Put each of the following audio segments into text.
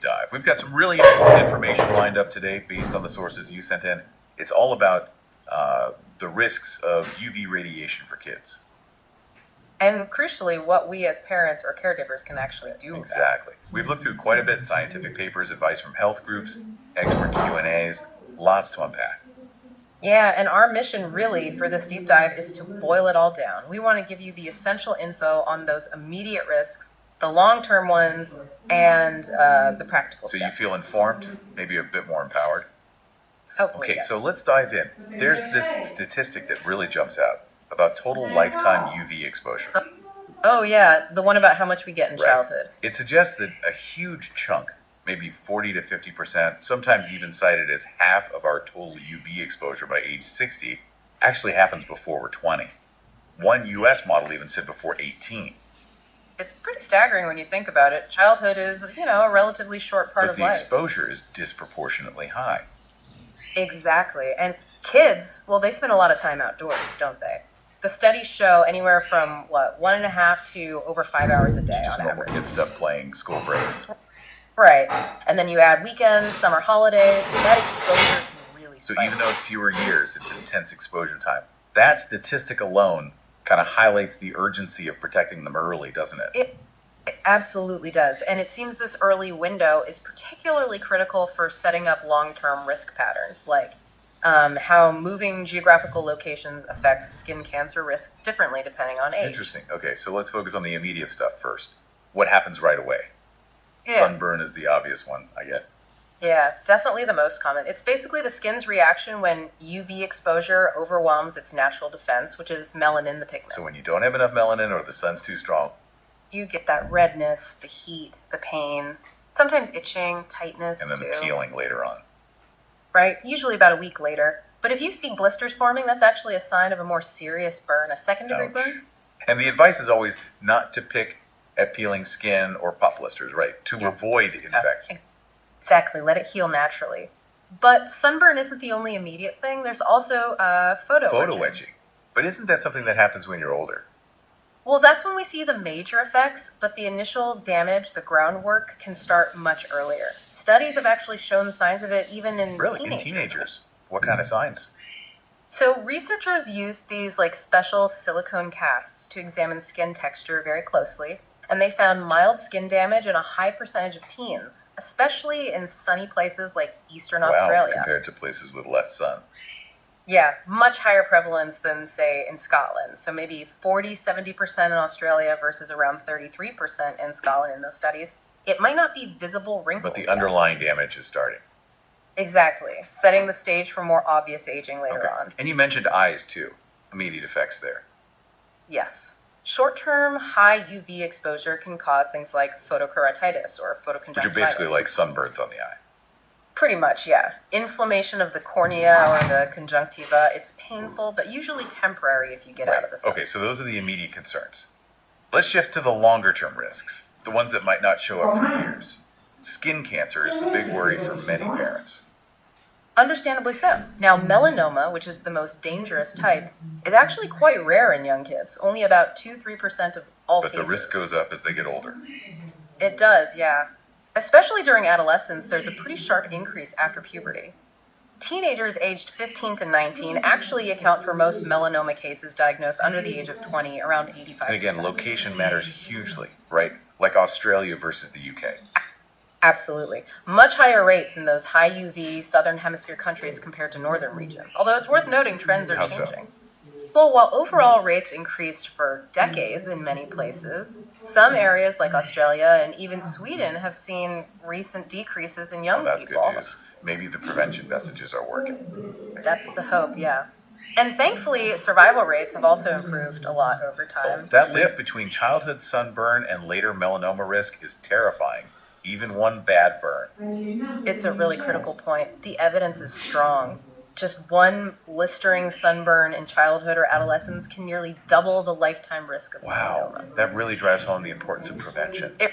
deep dive. We've got some really important information lined up today based on the sources you sent in. It's all about the risks of UV radiation for kids. And crucially, what we as parents or caregivers can actually do. Exactly. We've looked through quite a bit, scientific papers, advice from health groups, expert Q&As, lots to unpack. Yeah, and our mission really for this deep dive is to boil it all down. We want to give you the essential info on those immediate risks, the long-term ones, and the practical So steps. you feel informed, maybe a bit more empowered? Hopefully, Okay, yes. so let's dive in. There's this statistic that really jumps out about total lifetime UV exposure. Oh yeah, the one about how much we get in Right. childhood. It suggests that a huge chunk, maybe 40 to 50%, sometimes even cited as half of our total UV exposure by age 60, actually happens before we're 20. One US model even said before 18. It's pretty staggering when you think about it. Childhood is, a relatively short part But of the life. exposure is disproportionately high. Exactly. And kids, well, they spend a lot of time outdoors, don't they? The studies show anywhere from, 1.5 to over 5 hours a day Just on normal average. kid stuff, playing, school breaks. Right. And then you add weekends, summer holidays, and that exposure can really So spike. even though it's fewer years, it's intense exposure time. That statistic alone kind of highlights the urgency of protecting them early, doesn't it? It absolutely does. And it seems this early window is particularly critical for setting up long-term risk patterns, like how moving geographical locations affects skin cancer risk differently depending on age. Interesting. Okay, so let's focus on the immediate stuff first. What happens right away? Yeah. Sunburn is the obvious one, I get. Yeah, definitely the most common. It's basically the skin's reaction when UV exposure overwhelms its natural defense, which is melanin, the pigment. So when you don't have enough melanin or the sun's too strong, You get that redness, the heat, the pain, sometimes itching, tightness, and then too. the peeling later on. Right? Usually about a week later. But if you see blisters forming, that's actually a sign of a more serious burn, a second-degree Ouch. burn. And the advice is always not to pick at peeling skin or pop blisters, right? To avoid infection. Exactly, let it heal naturally. But sunburn isn't the only immediate thing. There's also photo etching. But isn't that something that happens when you're older? Well, that's when we see the major effects, but the initial damage, the groundwork, can start much earlier. Studies have actually shown signs of it even in Really? In teenagers? What kind of signs? So researchers used these special silicone casts to examine skin texture very closely, and they found mild skin damage in a high percentage of teens, especially in sunny places like Eastern Australia. Compared to places with less sun. Yeah, much higher prevalence than, say, in Scotland. So maybe 40-70% in Australia versus around 33% in Scotland in those studies. It might not be visible wrinkles. But the yet. underlying damage is starting. Exactly, setting the stage for more obvious aging later on. And you mentioned eyes too. Immediate effects there. Yes. Short-term high UV exposure can cause things like photokeratitis or photoconjunctivitis. Which are basically like sunburns on the eye. Pretty much, yeah. Inflammation of the cornea or the conjunctiva. It's painful, but usually temporary if you get out of the sun. Okay, so those are the immediate concerns. Let's shift to the longer-term risks, the ones that might not show up for years. Skin cancer is the big worry for many parents. Understandably so. Now, melanoma, which is the most dangerous type, is actually quite rare in young kids. Only about 2-3% of all But cases. the risk goes up as they get older. It does, yeah. Especially during adolescence, there's a pretty sharp increase after puberty. Teenagers aged 15 to 19 actually account for most melanoma cases diagnosed under the age of 20, around 85%. And again, location matters hugely, right? Like Australia versus the UK. Absolutely. Much higher rates in those high UV southern hemisphere countries compared to northern regions. Although it's worth noting trends are How so? changing. Well, while overall rates increased for decades in many places, some areas like Australia and even Sweden have seen recent decreases in young That's people. good news. Maybe the prevention messages are working. That's the hope, yeah. And thankfully, survival rates have also improved a lot over time. That link between childhood sunburn and later melanoma risk is terrifying. Even one bad burn. It's a really critical point. The evidence is strong. Just one blistering sunburn in childhood or adolescence can nearly double the lifetime risk of melanoma. That really drives home the importance of prevention. It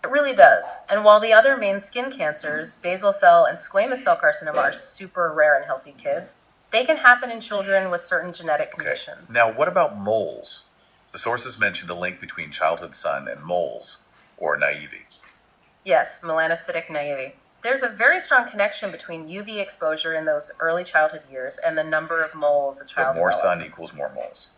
really does. And while the other main skin cancers, basal cell and squamous cell carcinoma, are super rare in healthy kids, they can happen in children with certain genetic conditions. Now, what about moles? The sources mentioned a link between childhood sun and moles, or naivety. Yes, melanocytic naivety. There's a very strong connection between UV exposure in those early childhood years and the number of moles a So child more develops. sun equals more moles.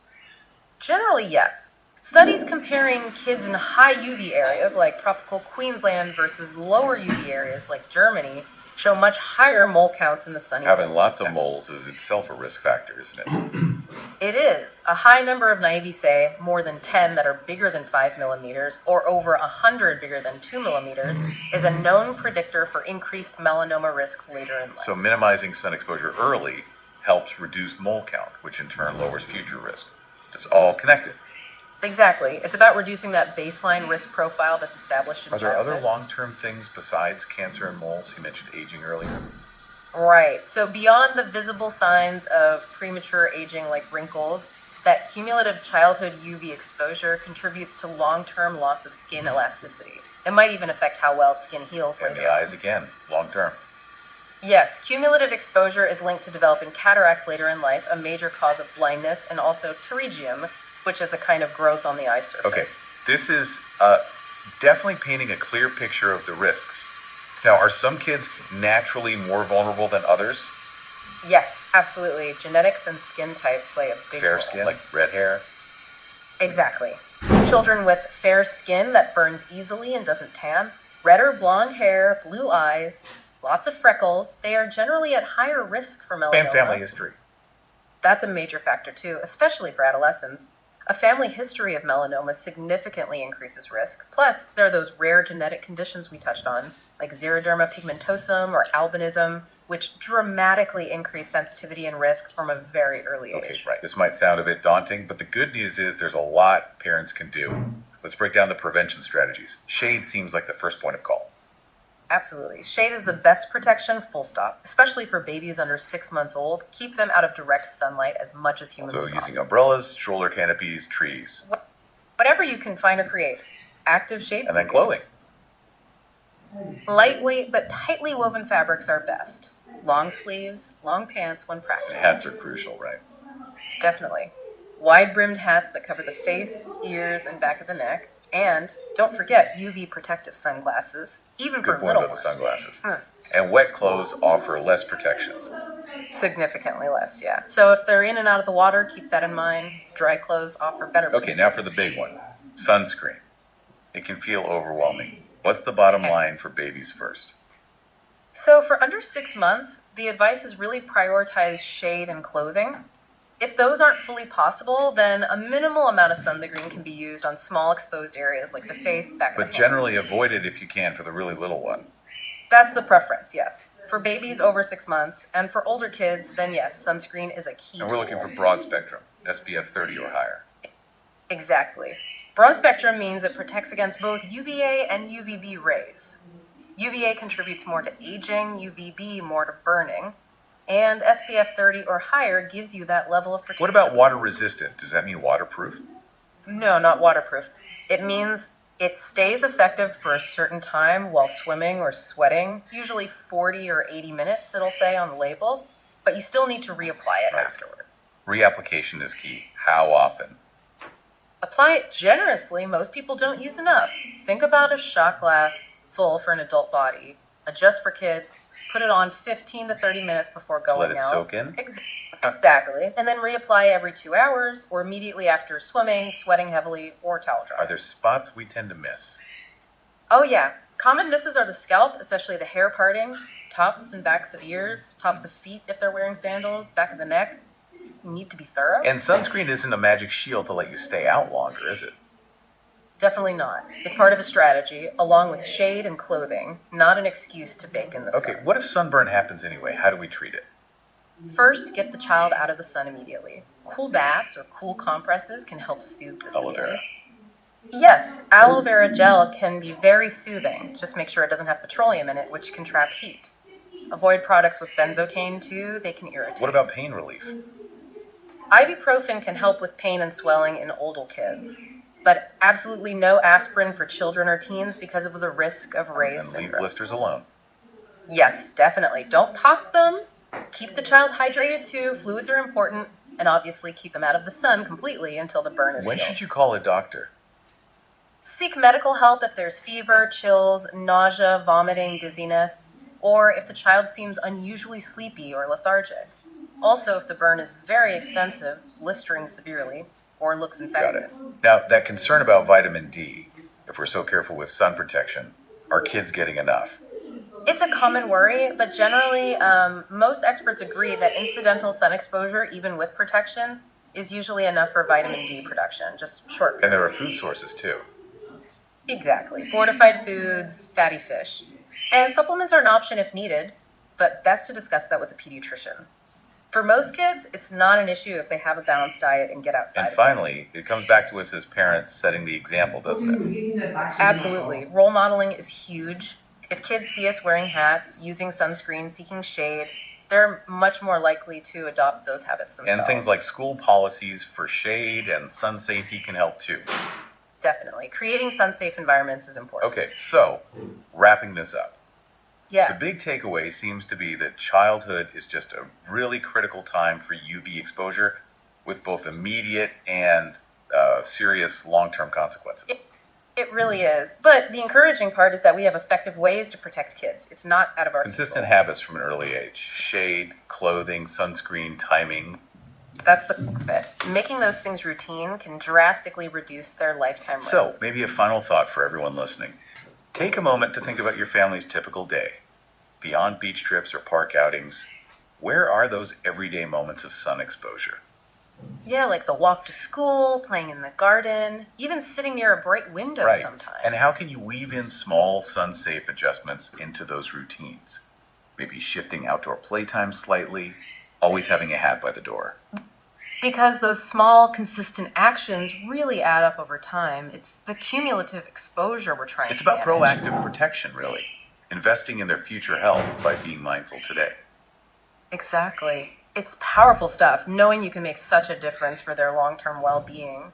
Generally, yes. Studies comparing kids in high UV areas like tropical Queensland versus lower UV areas like Germany show much higher mole counts in the sunny Having places. lots of moles is itself a risk factor, isn't it? It is. A high number of naive say, more than 10 that are bigger than 5 millimeters, or over 100 bigger than 2 millimeters, is a known predictor for increased melanoma risk later in life. So minimizing sun exposure early helps reduce mole count, which in turn lowers future risk. It's all connected. Exactly. It's about reducing that baseline risk profile that's established in Are there childhood. other long-term things besides cancer and moles? You mentioned aging earlier. Right. So beyond the visible signs of premature aging like wrinkles, that cumulative childhood UV exposure contributes to long-term loss of skin elasticity. It might even affect how well skin heals And later. the eyes again, long-term. Yes, cumulative exposure is linked to developing cataracts later in life, a major cause of blindness, and also pterygium, which is a kind of growth on the eye surface. Okay, this is definitely painting a clear picture of the risks. Now, are some kids naturally more vulnerable than others? Yes, absolutely. Genetics and skin type play a big role. Fair skin, like red hair? Exactly. Children with fair skin that burns easily and doesn't tan, red or blonde hair, blue eyes, lots of freckles, they are generally at higher risk for melanoma. And family history. That's a major factor too, especially for adolescents. A family history of melanoma significantly increases risk. Plus, there are those rare genetic conditions we touched on, like xeroderma pigmentosum or albinism, which dramatically increase sensitivity and risk from a very early age. Okay, right. This might sound a bit daunting, but the good news is there's a lot parents can do. Let's break down the prevention strategies. Shade seems like the first point of call. Absolutely. Shade is the best protection, full stop. Especially for babies under 6 months old. Keep them out of direct sunlight as much as humanly So possible. using umbrellas, stroller canopies, trees, Whatever you can find or create. Active shade and then seeking. clothing. Lightweight but tightly woven fabrics are best. Long sleeves, long pants when practical. Hats are crucial, right? Definitely. Wide-brimmed hats that cover the face, ears, and back of the neck. And don't forget UV protective sunglasses, even Good for point little about the ones. sunglasses. Hmm. And wet clothes offer less protection. Significantly less, yeah. So if they're in and out of the water, keep that in mind. Dry clothes offer better. Okay, now for the big one, sunscreen. It can feel overwhelming. What's the bottom line for babies first? So for under 6 months, the advice is really prioritize shade and clothing. If those aren't fully possible, then a minimal amount of sunscreen can be used on small exposed areas like the face, back of the But hands. generally avoid it if you can for the really little one. That's the preference, yes. For babies over 6 months, and for older kids, then yes, sunscreen is a key And we're looking tool. for broad spectrum, SPF 30 or higher. Exactly. Broad spectrum means it protects against both UVA and UVB rays. UVA contributes more to aging, UVB more to burning, and SPF 30 or higher gives you that level of protection. What about water resistant? Does that mean waterproof? No, not waterproof. It means it stays effective for a certain time while swimming or sweating, usually 40 or 80 minutes, it'll say on the label, but you still need to reapply it Right. afterwards. Reapplication is key. How often? Apply it generously. Most people don't use enough. Think about a shot glass full for an adult body. Adjust for kids. Put it on 15 to 30 minutes before To going let it out. soak in? Exactly. And then reapply every 2 hours or immediately after swimming, sweating heavily, or towel dry. Are there spots we tend to miss? Oh yeah. Common misses are the scalp, especially the hair parting, tops and backs of ears, tops of feet if they're wearing sandals, back of the neck. You need to be thorough. And sunscreen isn't a magic shield to let you stay out longer, is it? Definitely not. It's part of a strategy, along with shade and clothing, not an excuse to bake in the Okay, sun. what if sunburn happens anyway? How do we treat it? First, get the child out of the sun immediately. Cool baths or cool compresses can help soothe the Aloe skin. vera. Yes, aloe vera gel can be very soothing. Just make sure it doesn't have petroleum in it, which can trap heat. Avoid products with benzocaine too, they can irritate. What about pain relief? Ibuprofen can help with pain and swelling in older kids, but absolutely no aspirin for children or teens because of the risk of Reye And leave syndrome. blisters alone. Yes, definitely. Don't pop them. Keep the child hydrated too. Fluids are important, and obviously keep them out of the sun completely until the burn is When healed. should you call a doctor? Seek medical help if there's fever, chills, nausea, vomiting, dizziness, or if the child seems unusually sleepy or lethargic. Also, if the burn is very extensive, blistering severely, or looks Got infected. it. Now, that concern about vitamin D, if we're so careful with sun protection, are kids getting enough? It's a common worry, but generally, most experts agree that incidental sun exposure, even with protection, is usually enough for vitamin D production, just short And there are periods. food sources too. Exactly. Fortified foods, fatty fish. And supplements are an option if needed, but best to discuss that with a pediatrician. For most kids, it's not an issue if they have a balanced diet and get outside. And of it. finally, it comes back to us as parents setting the example, doesn't it? Absolutely. Role modeling is huge. If kids see us wearing hats, using sunscreen, seeking shade, they're much more likely to adopt those habits themselves. And things like school policies for shade and sun safety can help too. Definitely. Creating sun-safe environments is important. Okay, so wrapping this up. The Yeah. big takeaway seems to be that childhood is just a really critical time for UV exposure with both immediate and serious long-term consequences. It really is. But the encouraging part is that we have effective ways to protect kids. It's not out of our Consistent control. habits from an early age. Shade, clothing, sunscreen, timing. That's the core of it. Making those things routine can drastically reduce their lifetime risk. So, maybe a final thought for everyone listening. Take a moment to think about your family's typical day. Beyond beach trips or park outings, where are those everyday moments of sun exposure? Yeah, like the walk to school, playing in the garden, even sitting near a bright window Right. sometimes. And how can you weave in small sun-safe adjustments into those routines? Maybe shifting outdoor playtime slightly, always having a hat by the door. Because those small, consistent actions really add up over time. It's the cumulative exposure we're trying It's to about manage. proactive protection, really. Investing in their future health by being mindful today. Exactly. It's powerful stuff, knowing you can make such a difference for their long-term well-being.